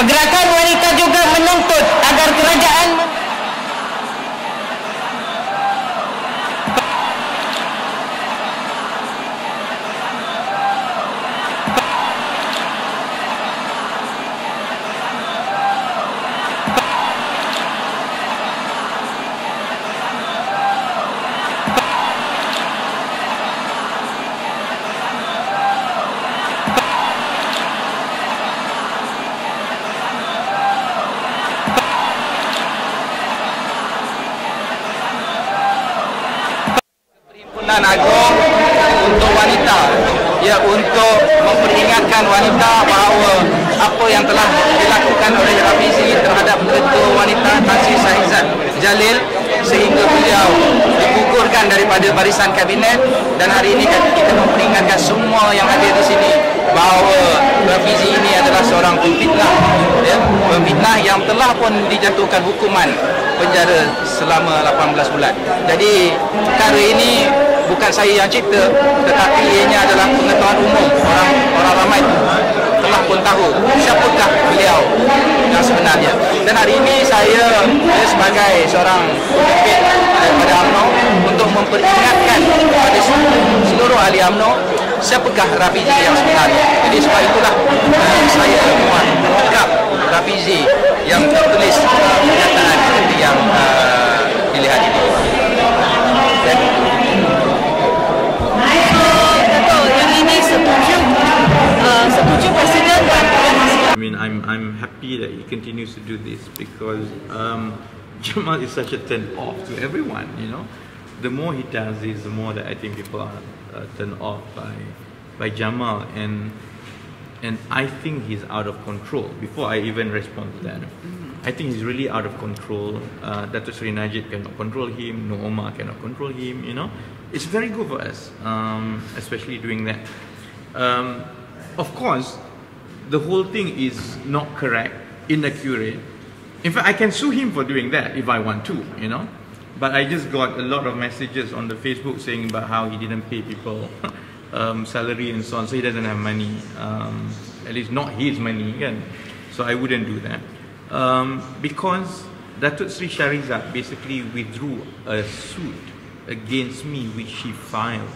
Pergerakan wanita juga menuntut agar kerajaan Agung untuk wanita, ya, untuk memperingatkan wanita bahawa apa yang telah dilakukan oleh Rafizi terhadap Ketua Wanita Tan Sri Shahrizat Jalil sehingga beliau digugurkan daripada barisan kabinet, dan hari ini kita memperingatkan semua yang hadir di sini bahawa Rafizi ini adalah seorang pemfitnah, ya, pemfitnah yang telah pun dijatuhkan hukuman penjara selama 18 bulan. Jadi perkara ini bukan saya yang cipta, tetapi ianya adalah pengetahuan umum. Orang ramai telah pun tahu siapakah beliau yang sebenarnya. Dan hari ini saya sebagai seorang pemimpin daripada UMNO untuk memperingatkan kepada seluruh ahli UMNO siapakah Rafizi yang sebenarnya. Jadi sebab itulah saya mengungkap Rafizi yang tertulis pernyataan seperti yang dilihat ini. I mean, I'm happy that he continues to do this because Jamal is such a turn off to everyone. You know, the more he does this, the more that I think people are turned off by Jamal, and I think he's out of control. Before I even respond to that, I think he's really out of control. Datuk Seri Najib cannot control him. No Omar cannot control him. You know, it's very good for us, especially doing that. Of course, the whole thing is not correct, inaccurate. In fact, I can sue him for doing that if I want to, you know. But I just got a lot of messages on the Facebook saying about how he didn't pay people salary and so on, so he doesn't have money, at least not his money, again. So I wouldn't do that. Because Datuk Sri Shahrizat basically withdrew a suit against me which she filed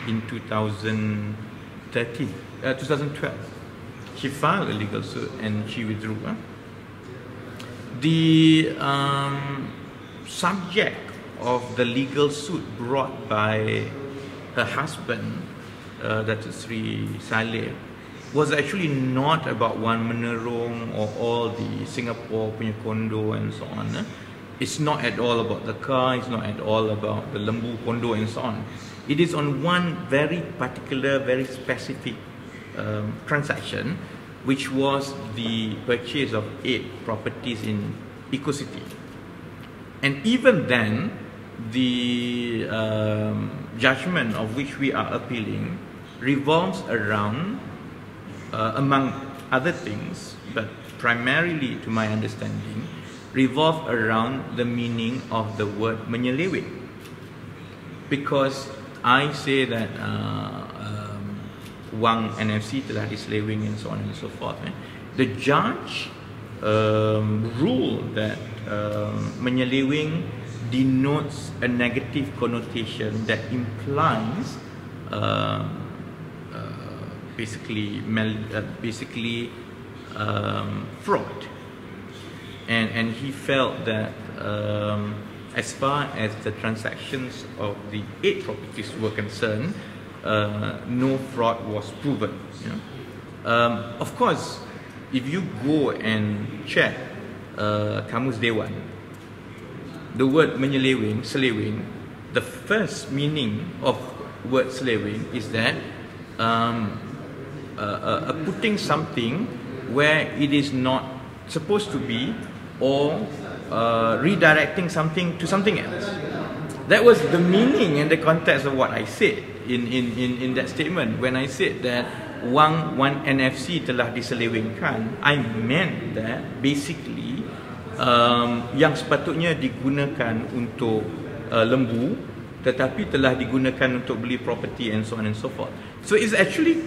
in 2012. She filed a legal suit and she withdrew. The subject of the legal suit brought by her husband, Datuk Sri Saleh, was actually not about Wan Menerong or all the Singapore punya kondo and so on. It's not at all about the car, it's not at all about the Lembu kondo and so on. It is on one very particular, very specific transaction, which was the purchase of 8 properties in Eco-City. And even then, the judgment of which we are appealing revolves around, among other things, but primarily to my understanding, revolve around the meaning of the word menyeleweng. Because I say that wang NFC telah diseleweng and so on and so forth. The judge ruled that menyeleweng denotes a negative connotation that implies basically fraud, and he felt that as far as the transactions of the 8 properties were concerned, no fraud was proven. You know? Of course, if you go and check Kamus Dewan, the word menyeleweng, seleweng, the first meaning of word seleweng is that putting something where it is not supposed to be, or redirecting something to something else. That was the meaning and the context of what I said in that statement. When I said that wang NFC telah diselewengkan, I meant that basically yang sepatutnya digunakan untuk lembu tetapi telah digunakan untuk beli property and so on and so forth. So it's actually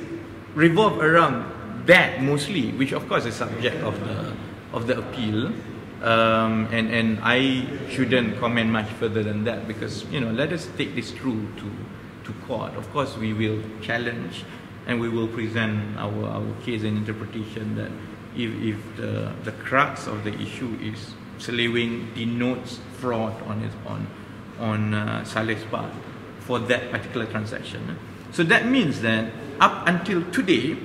revolve around that mostly, which of course is subject of the appeal, and I shouldn't comment much further than that, because let us take this through to court. Of course, we will challenge and we will present our case and interpretation that if the crux of the issue is slaving denotes fraud on Saleh's part for that particular transaction. So that means that up until today,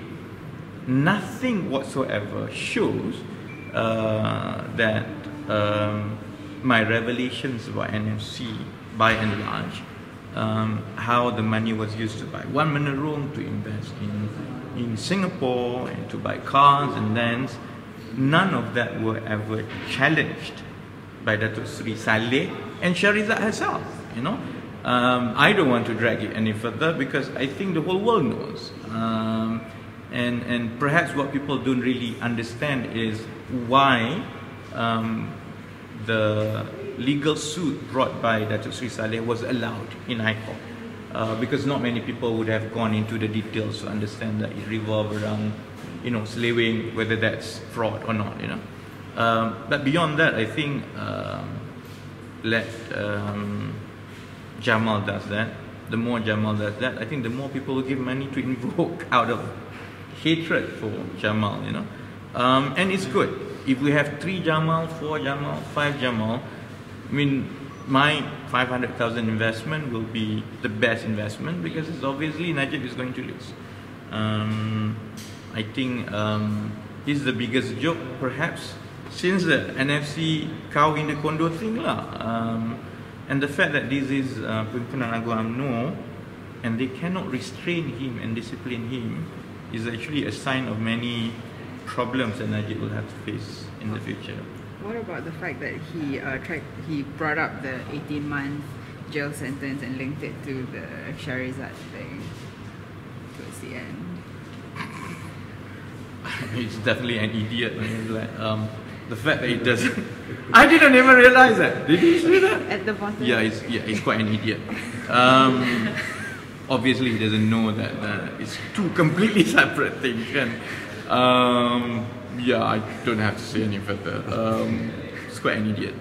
nothing whatsoever shows that my revelations about NFC, by and large, how the money was used to buy one mineral, to invest in Singapore, and to buy cars and lands, none of that were ever challenged by Datuk Sri Saleh and Shahrizat herself. I don't want to drag it any further, because I think the whole world knows. And perhaps what people don't really understand is why the legal suit brought by Datuk Sri Saleh was allowed in High Court, because not many people would have gone into the details to understand that it revolved around slaving, whether that's fraud or not. But beyond that, I think let Jamal does that. The more Jamal does that, I think the more people will give money to invoke out of hatred for Jamal. And it's good if we have 3 Jamal, 4 Jamal, 5 Jamal. I mean, my 500,000 investment will be the best investment, because it's obviously Najib is going to lose. I think this is the biggest joke perhaps since the NFC cow in the condo thing lah. And the fact that this is Pimpinan Agung UMNO and they cannot restrain him and discipline him is actually a sign of many problems that Najib will have to face in the future. What about the fact that he brought up the 18-month jail sentence and linked it to the Shahrizat thing towards the end? He's definitely an idiot. The fact that he doesn't... I didn't even realize that. Did you see that? At the bottom? Yeah, he's quite an idiot. Obviously, he doesn't know that it's 2 completely separate things. Yeah, I don't have to say any further. He's quite an idiot.